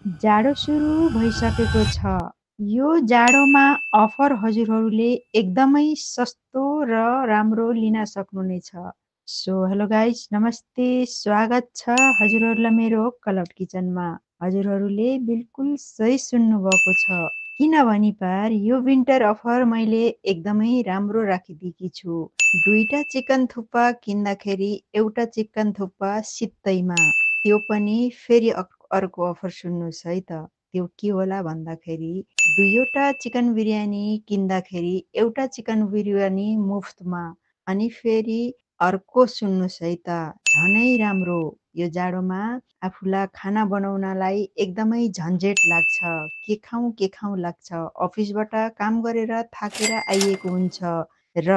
जाडो सुरु भइसकेको छ। यो जाडोमा अफर हजुरहरूले एकदमै सस्तो र राम्रो लिन सक्नुहुनेछ। सो हेलो गाइज, नमस्ते, स्वागत छ हजुरहरूलाई मेरो क्लाउड किचनमा। हजुरहरूले बिल्कुल सही सुन्नुभएको छ। किनभने पार यो विन्टर अफर मैले एकदमै राम्रो राखिदिएकी छु। दुईटा चिकन थुक्पा किन्दाखेरि एउटा चिकन थुक्पा सित्तैमा। त्यो पनि फेरि अर्को अफर सुन्नुहोस् है त। त्यो के होला भन्दाखेरि दुईवटा चिकन बिरयानी किन्दाखेरि एउटा चिकन बिरयानी मुफ्तमा। अनि फेरि अर्को सुन्नुहोस् है त, झनै राम्रो। यो जाडोमा आफूलाई खाना बनाउनलाई एकदमै झन्झट लाग्छ। के खाउँ लाग्छ। अफिसबाट काम गरेर थाकेर आइएको हुन्छ र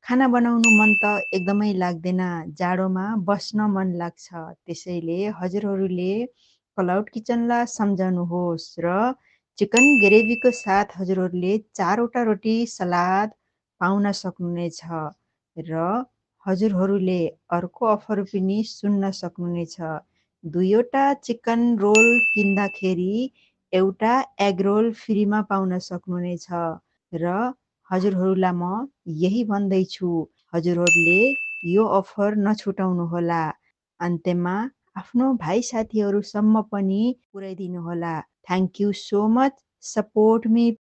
खाना बनाउनु मन त एकदमै लाग्दैन। जाडोमा बस्न मन लाग्छ। त्यसैले हजुरहरूले क्लाउड किचनलाई सम्झाउनुहोस् र चिकन ग्रेभीको साथ हजुरहरूले 4वटा रोटी सलाद पाउन सक्नुहुनेछ र हजुरहरूले अर्को अफर पनि सुन्न सक्नुहुनेछ। दुईवटा चिकन रोल किन्दाखेरि एउटा एग रोल फ्रीमा पाउन सक्नुहुनेछ र हजुरहरूलाई म यही भन्दैछु, हजुरहरूले यो अफर नछुटाउनुहोला। अन्त्यमा आफ्नो भाइ साथीहरूसम्म पनि पुर्याइदिनुहोला। Thank you so much, support me